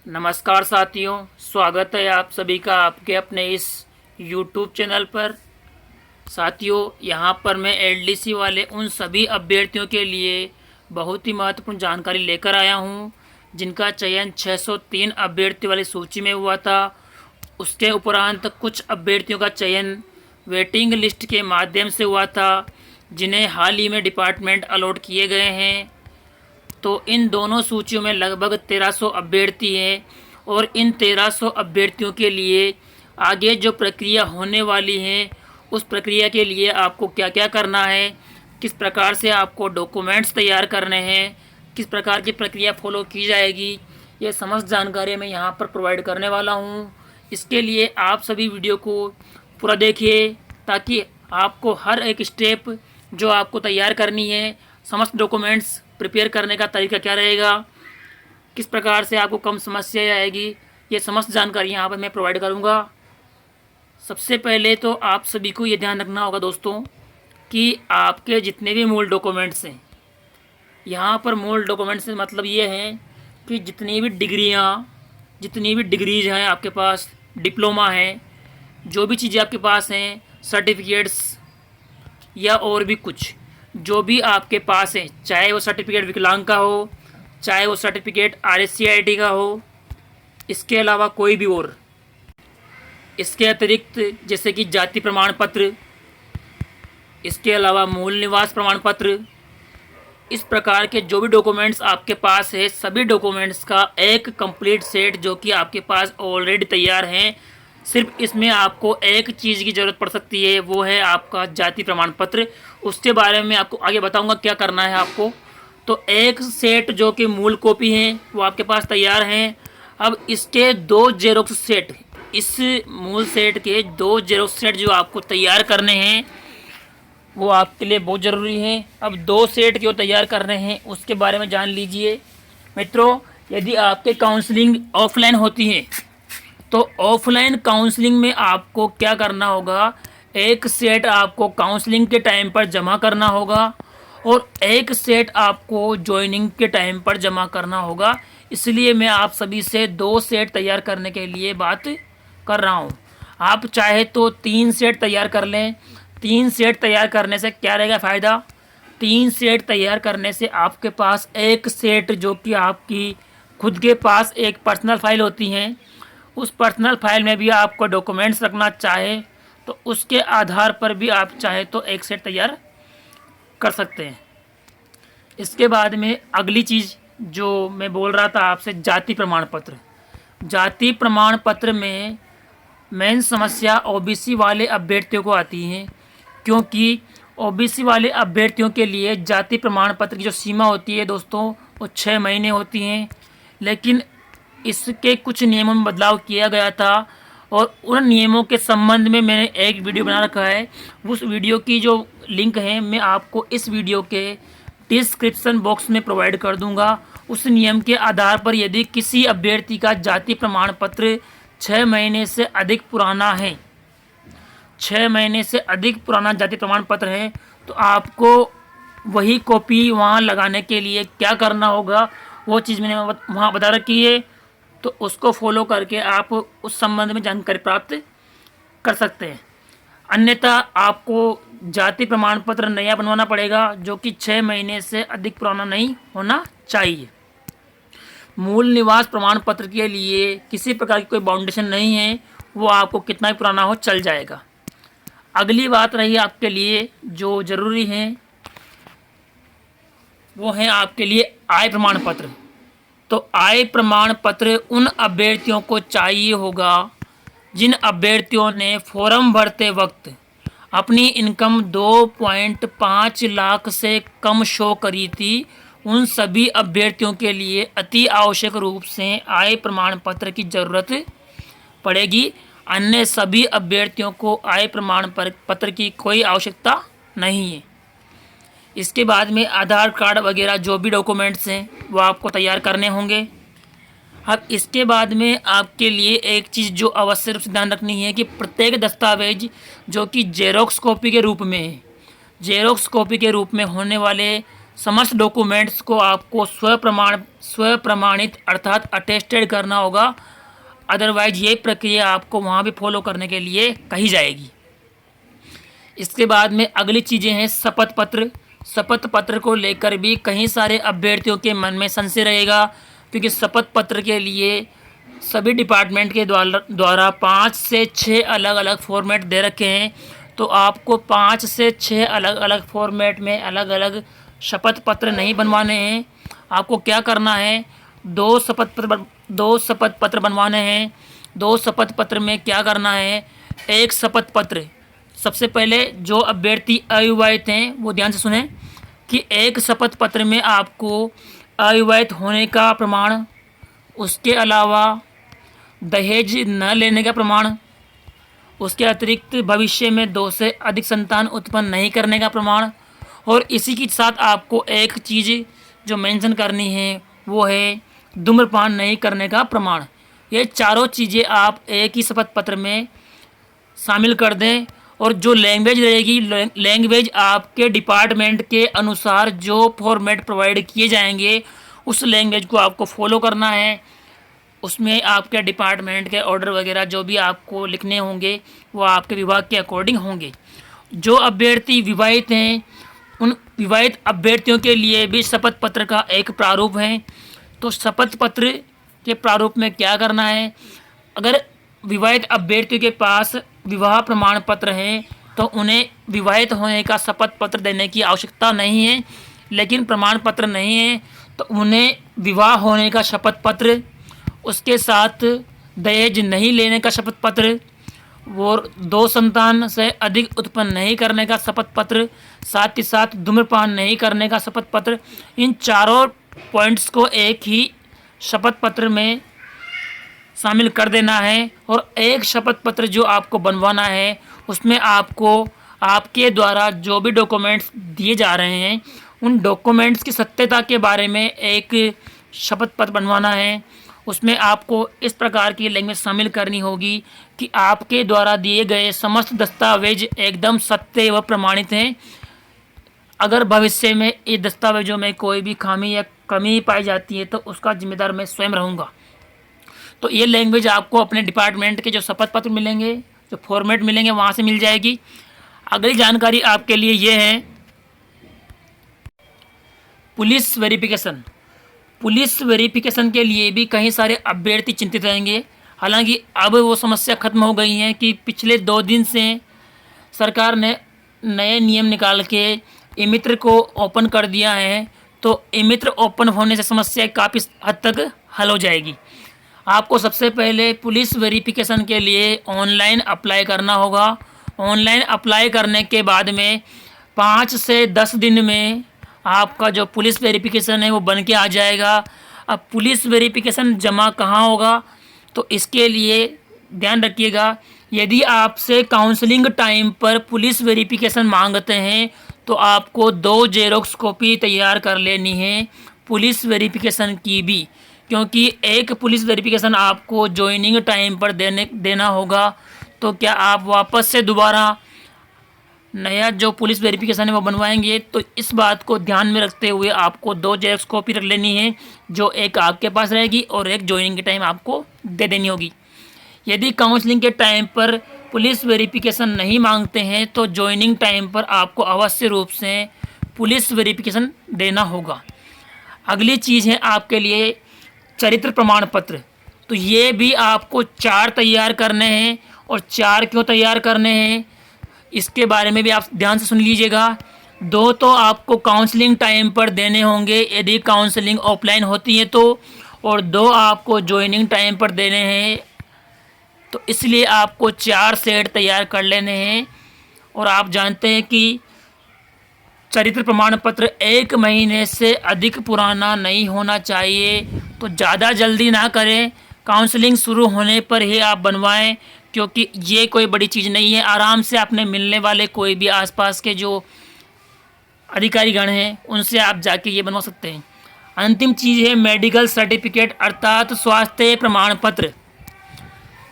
नमस्कार साथियों, स्वागत है आप सभी का आपके अपने इस YouTube चैनल पर। साथियों, यहाँ पर मैं एलडीसी वाले उन सभी अभ्यर्थियों के लिए बहुत ही महत्वपूर्ण जानकारी लेकर आया हूँ जिनका चयन 603 अभ्यर्थी वाली सूची में हुआ था। उसके उपरांत कुछ अभ्यर्थियों का चयन वेटिंग लिस्ट के माध्यम से हुआ था जिन्हें हाल ही में डिपार्टमेंट अलॉट किए गए हैं। तो इन दोनों सूचियों में लगभग 1300 अभ्यर्थी हैं और इन 1300 अभ्यर्थियों के लिए आगे जो प्रक्रिया होने वाली है उस प्रक्रिया के लिए आपको क्या क्या करना है, किस प्रकार से आपको डॉक्यूमेंट्स तैयार करने हैं, किस प्रकार की प्रक्रिया फॉलो की जाएगी, ये समस्त जानकारी मैं यहाँ पर प्रोवाइड करने वाला हूँ। इसके लिए आप सभी वीडियो को पूरा देखिए ताकि आपको हर एक स्टेप जो आपको तैयार करनी है, समस्त डॉक्यूमेंट्स प्रिपेयर करने का तरीका क्या रहेगा, किस प्रकार से आपको कम समस्या आएगी, ये समस्त जानकारी यहाँ पर मैं प्रोवाइड करूँगा। सबसे पहले तो आप सभी को ये ध्यान रखना होगा दोस्तों कि आपके जितने भी मूल डॉक्यूमेंट्स हैं, यहाँ पर मूल डॉक्यूमेंट्स से मतलब ये है कि जितनी भी डिग्रीज हैं आपके पास, डिप्लोमा है, जो भी चीज़ें आपके पास हैं, सर्टिफिकेट्स या और भी कुछ जो भी आपके पास है, चाहे वो सर्टिफिकेट विकलांग का हो, चाहे वो सर्टिफिकेट RSCIT का हो, इसके अलावा कोई भी और, इसके अतिरिक्त जैसे कि जाति प्रमाण पत्र, इसके अलावा मूल निवास प्रमाण पत्र, इस प्रकार के जो भी डॉक्यूमेंट्स आपके पास है, सभी डॉक्यूमेंट्स का एक कंप्लीट सेट जो कि आपके पास ऑलरेडी तैयार हैं। सिर्फ इसमें आपको एक चीज़ की ज़रूरत पड़ सकती है, वो है आपका जाति प्रमाण पत्र। उसके बारे में आपको आगे बताऊंगा क्या करना है आपको। तो एक सेट जो कि मूल कॉपी है वो आपके पास तैयार हैं। अब इसके 2 जेरोक्स सेट, इस मूल सेट के 2 जेरोक्स सेट जो आपको तैयार करने हैं वो आपके लिए बहुत ज़रूरी है। अब 2 सेट क्यों तैयार करने हैं उसके बारे में जान लीजिए मित्रों। यदि आपके काउंसलिंग ऑफलाइन होती है तो ऑफलाइन काउंसलिंग में आपको क्या करना होगा, एक सेट आपको काउंसलिंग के टाइम पर जमा करना होगा और एक सेट आपको ज्वाइनिंग के टाइम पर जमा करना होगा। इसलिए मैं आप सभी से 2 सेट तैयार करने के लिए बात कर रहा हूँ। आप चाहे तो 3 सेट तैयार कर लें। 3 सेट तैयार करने से क्या रहेगा फ़ायदा, 3 सेट तैयार करने से आपके पास एक सेट जो कि आपकी खुद के पास एक पर्सनल फाइल होती हैं, उस पर्सनल फाइल में भी आपको डॉक्यूमेंट्स रखना चाहे तो उसके आधार पर भी आप चाहे तो एक सेट तैयार कर सकते हैं। इसके बाद में अगली चीज़ जो मैं बोल रहा था आपसे, जाति प्रमाण पत्र। जाति प्रमाण पत्र में मेन समस्या ओबीसी वाले अभ्यर्थियों को आती है, क्योंकि ओबीसी वाले अभ्यर्थियों के लिए जाति प्रमाण पत्र की जो सीमा होती है दोस्तों वो 6 महीने होती हैं। लेकिन इसके कुछ नियमों में बदलाव किया गया था और उन नियमों के संबंध में मैंने एक वीडियो बना रखा है। उस वीडियो की जो लिंक है मैं आपको इस वीडियो के डिस्क्रिप्शन बॉक्स में प्रोवाइड कर दूंगा। उस नियम के आधार पर यदि किसी अभ्यर्थी का जाति प्रमाण पत्र 6 महीने से अधिक पुराना है, 6 महीने से अधिक पुराना जाति प्रमाण पत्र है, तो आपको वही कॉपी वहाँ लगाने के लिए क्या करना होगा वो चीज़ मैंने वहाँ बता रखी है। तो उसको फॉलो करके आप उस संबंध में जानकारी प्राप्त कर सकते हैं। अन्यथा आपको जाति प्रमाण पत्र नया बनवाना पड़ेगा जो कि 6 महीने से अधिक पुराना नहीं होना चाहिए। मूल निवास प्रमाण पत्र के लिए किसी प्रकार की कोई बाउंडेशन नहीं है, वो आपको कितना ही पुराना हो चल जाएगा। अगली बात रही आपके लिए जो ज़रूरी है वो है आपके लिए आय प्रमाण पत्र। तो आय प्रमाण पत्र उन अभ्यर्थियों को चाहिए होगा जिन अभ्यर्थियों ने फॉर्म भरते वक्त अपनी इनकम 2.5 लाख से कम शो करी थी। उन सभी अभ्यर्थियों के लिए अति आवश्यक रूप से आय प्रमाण पत्र की ज़रूरत पड़ेगी। अन्य सभी अभ्यर्थियों को आय प्रमाण पत्र की कोई आवश्यकता नहीं है। इसके बाद में आधार कार्ड वगैरह जो भी डॉक्यूमेंट्स हैं वो आपको तैयार करने होंगे। अब इसके बाद में आपके लिए एक चीज़ जो अवश्य रूप से ध्यान रखनी है कि प्रत्येक दस्तावेज जो कि जेरोक्स कॉपी के रूप में है, जेरोक्स कॉपी के रूप में होने वाले समस्त डॉक्यूमेंट्स को आपको स्वप्रमाणित अर्थात अटेस्टेड करना होगा, अदरवाइज ये प्रक्रिया आपको वहाँ भी फॉलो करने के लिए कही जाएगी। इसके बाद में अगली चीज़ें हैं शपथ पत्र। शपथ पत्र को लेकर भी कई सारे अभ्यर्थियों के मन में संशय रहेगा, क्योंकि शपथ पत्र के लिए सभी डिपार्टमेंट के द्वारा 5 से 6 अलग अलग फॉर्मेट दे रखे हैं। तो आपको 5 से 6 अलग अलग फॉर्मेट में अलग अलग शपथ पत्र नहीं बनवाने हैं। आपको क्या करना है, 2 शपथ पत्र बनवाने हैं। 2 शपथ पत्र में क्या करना है, एक शपथ पत्र सबसे पहले जो अभ्यर्थी अविवाहित हैं वो ध्यान से सुने कि एक शपथ पत्र में आपको अविवाहित होने का प्रमाण, उसके अलावा दहेज न लेने का प्रमाण, उसके अतिरिक्त भविष्य में 2 से अधिक संतान उत्पन्न नहीं करने का प्रमाण, और इसी के साथ आपको एक चीज़ जो मेंशन करनी है वो है धूम्रपान नहीं करने का प्रमाण। ये चारों चीज़ें आप एक ही शपथ पत्र में शामिल कर दें। और जो लैंग्वेज रहेगी, लैंग्वेज आपके डिपार्टमेंट के अनुसार जो फॉर्मेट प्रोवाइड किए जाएंगे उस लैंग्वेज को आपको फॉलो करना है। उसमें आपके डिपार्टमेंट के ऑर्डर वगैरह जो भी आपको लिखने होंगे वो आपके विभाग के अकॉर्डिंग होंगे। जो अभ्यर्थी विवाहित हैं उन विवाहित अभ्यर्थियों के लिए भी शपथ पत्र का एक प्रारूप है। तो शपथ पत्र के प्रारूप में क्या करना है, अगर विवाहित अभ्यर्थियों के पास विवाह प्रमाण पत्र है तो उन्हें विवाहित होने का शपथ पत्र देने की आवश्यकता नहीं है। लेकिन प्रमाण पत्र नहीं है तो उन्हें विवाह होने का शपथ पत्र, उसके साथ दहेज नहीं लेने का शपथ पत्र, वो 2 संतान से अधिक उत्पन्न नहीं करने का शपथ पत्र, साथ ही साथ धूम्रपान नहीं करने का शपथ पत्र, इन चारों पॉइंट्स को एक ही शपथ पत्र में शामिल कर देना है। और एक शपथ पत्र जो आपको बनवाना है उसमें आपको आपके द्वारा जो भी डॉक्यूमेंट्स दिए जा रहे हैं उन डॉक्यूमेंट्स की सत्यता के बारे में एक शपथ पत्र बनवाना है। उसमें आपको इस प्रकार की लैंग्वेज शामिल करनी होगी कि आपके द्वारा दिए गए समस्त दस्तावेज एकदम सत्य व प्रमाणित हैं। अगर भविष्य में इस दस्तावेजों में कोई भी खामी या कमी पाई जाती है तो उसका जिम्मेदार मैं स्वयं रहूँगा। तो ये लैंग्वेज आपको अपने डिपार्टमेंट के जो शपथ पत्र मिलेंगे, जो फॉर्मेट मिलेंगे वहाँ से मिल जाएगी। अगली जानकारी आपके लिए ये है पुलिस वेरिफिकेशन। पुलिस वेरिफिकेशन के लिए भी कई सारे अभ्यर्थी चिंतित रहेंगे। हालांकि अब वो समस्या खत्म हो गई है कि पिछले 2 दिन से सरकार ने नए नियम निकाल के ई मित्र को ओपन कर दिया है। तो ई मित्र ओपन होने से समस्या काफ़ी हद तक हल हो जाएगी। आपको सबसे पहले पुलिस वेरिफिकेशन के लिए ऑनलाइन अप्लाई करना होगा। ऑनलाइन अप्लाई करने के बाद में 5 से 10 दिन में आपका जो पुलिस वेरिफिकेशन है वो बन के आ जाएगा। अब पुलिस वेरिफिकेशन जमा कहाँ होगा, तो इसके लिए ध्यान रखिएगा, यदि आपसे काउंसलिंग टाइम पर पुलिस वेरिफिकेशन मांगते हैं तो आपको 2 जेरोक्स कॉपी तैयार कर लेनी है पुलिस वेरिफिकेशन की भी, क्योंकि एक पुलिस वेरिफिकेशन आपको ज्वाइनिंग टाइम पर देना होगा। तो क्या आप वापस से दोबारा नया जो पुलिस वेरिफिकेशन है वो बनवाएंगे, तो इस बात को ध्यान में रखते हुए आपको 2 जेरोक्स कॉपी रख लेनी है, जो एक आपके पास रहेगी और एक ज्वाइनिंग के टाइम आपको दे देनी होगी। यदि काउंसलिंग के टाइम पर पुलिस वेरिफिकेशन नहीं मांगते हैं तो ज्वाइनिंग टाइम पर आपको अवश्य रूप से पुलिस वेरिफिकेशन देना होगा। अगली चीज़ है आपके लिए चरित्र प्रमाण पत्र। तो ये भी आपको 4 तैयार करने हैं, और 4 क्यों तैयार करने हैं इसके बारे में भी आप ध्यान से सुन लीजिएगा। 2 तो आपको काउंसलिंग टाइम पर देने होंगे यदि काउंसलिंग ऑफलाइन होती है तो, और 2 आपको ज्वाइनिंग टाइम पर देने हैं। तो इसलिए आपको 4 सेट तैयार कर लेने हैं। और आप जानते हैं कि चरित्र प्रमाण पत्र 1 महीने से अधिक पुराना नहीं होना चाहिए। तो ज़्यादा जल्दी ना करें, काउंसलिंग शुरू होने पर ही आप बनवाएं, क्योंकि ये कोई बड़ी चीज़ नहीं है। आराम से अपने मिलने वाले कोई भी आसपास के जो अधिकारीगण हैं उनसे आप जाके ये बनवा सकते हैं। अंतिम चीज़ है मेडिकल सर्टिफिकेट अर्थात स्वास्थ्य प्रमाण पत्र।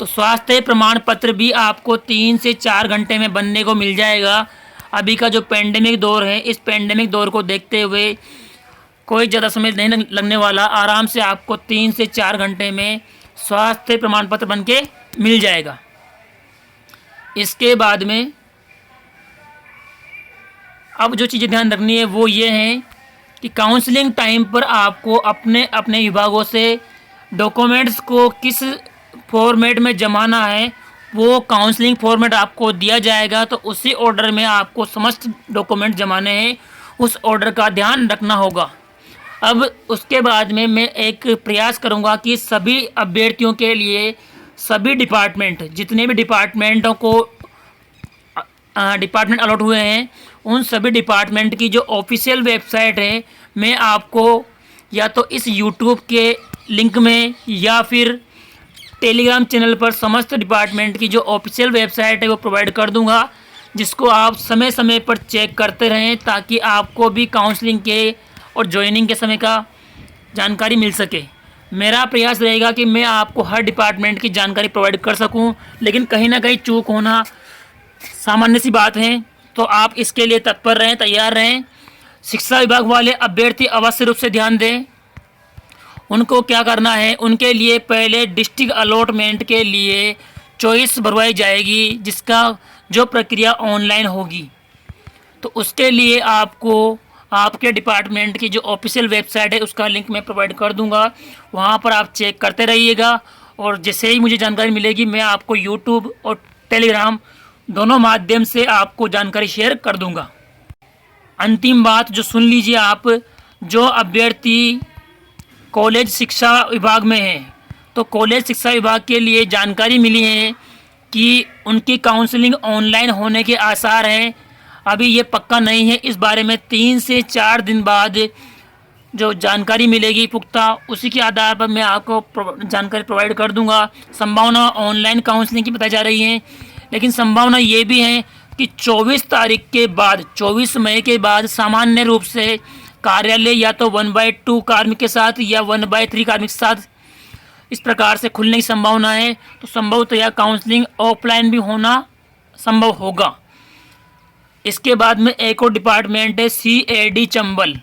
तो स्वास्थ्य प्रमाण पत्र भी आपको 3 से 4 घंटे में बनने को मिल जाएगा। अभी का जो पेंडेमिक दौर है, इस पेंडेमिक दौर को देखते हुए कोई ज़्यादा समय नहीं लगने वाला, आराम से आपको 3 से 4 घंटे में स्वास्थ्य प्रमाण पत्र बन के मिल जाएगा। इसके बाद में अब जो चीज़ें ध्यान रखनी है वो ये हैं कि काउंसलिंग टाइम पर आपको अपने अपने विभागों से डॉक्यूमेंट्स को किस फॉर्मेट में जमाना है, वो काउंसलिंग फॉर्मेट आपको दिया जाएगा। तो उसी ऑर्डर में आपको समस्त डॉक्यूमेंट जमाने हैं, उस ऑर्डर का ध्यान रखना होगा। अब उसके बाद में मैं एक प्रयास करूंगा कि सभी अभ्यर्थियों के लिए सभी डिपार्टमेंट, जितने भी डिपार्टमेंटों को डिपार्टमेंट अलॉट हुए हैं, उन सभी डिपार्टमेंट की जो ऑफिशियल वेबसाइट है, मैं आपको या तो इस यूट्यूब के लिंक में या फिर टेलीग्राम चैनल पर समस्त डिपार्टमेंट की जो ऑफिशियल वेबसाइट है वो प्रोवाइड कर दूंगा, जिसको आप समय समय पर चेक करते रहें ताकि आपको भी काउंसलिंग के और ज्वाइनिंग के समय का जानकारी मिल सके। मेरा प्रयास रहेगा कि मैं आपको हर डिपार्टमेंट की जानकारी प्रोवाइड कर सकूं, लेकिन कहीं ना कहीं चूक होना सामान्य सी बात है, तो आप इसके लिए तत्पर रहें, तैयार रहें। शिक्षा विभाग वाले अभ्यर्थी अवश्य रूप से ध्यान दें। उनको क्या करना है, उनके लिए पहले डिस्ट्रिक्ट अलॉटमेंट के लिए चॉइस भरवाई जाएगी, जिसका जो प्रक्रिया ऑनलाइन होगी। तो उसके लिए आपको आपके डिपार्टमेंट की जो ऑफिशियल वेबसाइट है उसका लिंक मैं प्रोवाइड कर दूंगा, वहां पर आप चेक करते रहिएगा। और जैसे ही मुझे जानकारी मिलेगी मैं आपको यूट्यूब और टेलीग्राम दोनों माध्यम से आपको जानकारी शेयर कर दूंगा। अंतिम बात जो सुन लीजिए आप, जो अभ्यर्थी कॉलेज शिक्षा विभाग में है, तो कॉलेज शिक्षा विभाग के लिए जानकारी मिली है कि उनकी काउंसलिंग ऑनलाइन होने के आसार हैं। अभी ये पक्का नहीं है, इस बारे में 3 से 4 दिन बाद जो जानकारी मिलेगी पुख्ता, उसी के आधार पर मैं आपको जानकारी प्रोवाइड कर दूंगा। संभावना ऑनलाइन काउंसलिंग की बताई जा रही है, लेकिन संभावना ये भी है कि 24 तारीख के बाद, 24 मई के बाद सामान्य रूप से कार्यालय या तो 1/2 कार्मिक के साथ या 1/3 कार्मिक के साथ इस प्रकार से खुलने की संभावना है। तो संभवतः काउंसलिंग ऑफलाइन भी होना संभव होगा। इसके बाद में एक और डिपार्टमेंट है CAD चंबल।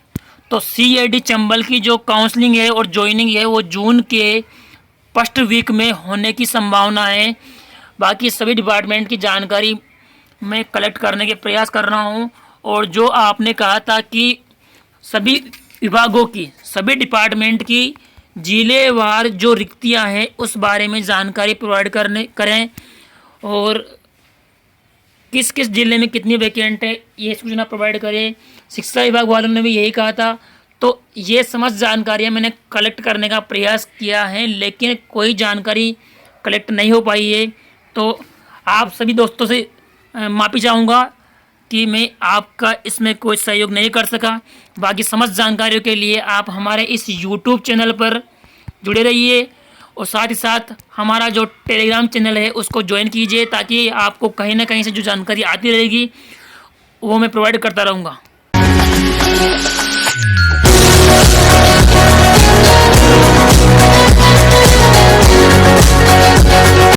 तो CAD चंबल की जो काउंसलिंग है और ज्वाइनिंग है वो जून के फर्स्ट वीक में होने की संभावना है। बाकी सभी डिपार्टमेंट की जानकारी मैं कलेक्ट करने के प्रयास कर रहा हूँ। और जो आपने कहा था कि सभी विभागों की, सभी डिपार्टमेंट की जिलेवार जो रिक्तियाँ हैं उस बारे में जानकारी प्रोवाइड करें और किस किस जिले में कितनी वैकेंट है ये सूचना प्रोवाइड करें। शिक्षा विभाग वालों ने भी यही कहा था। तो ये समस्त जानकारियाँ मैंने कलेक्ट करने का प्रयास किया है, लेकिन कोई जानकारी कलेक्ट नहीं हो पाई है। तो आप सभी दोस्तों से माफ़ी चाहूँगा कि मैं आपका इसमें कोई सहयोग नहीं कर सका। बाकी समस्त जानकारियों के लिए आप हमारे इस YouTube चैनल पर जुड़े रहिए और साथ ही साथ हमारा जो टेलीग्राम चैनल है उसको ज्वाइन कीजिए, ताकि आपको कहीं ना कहीं से जो जानकारी आती रहेगी वो मैं प्रोवाइड करता रहूँगा।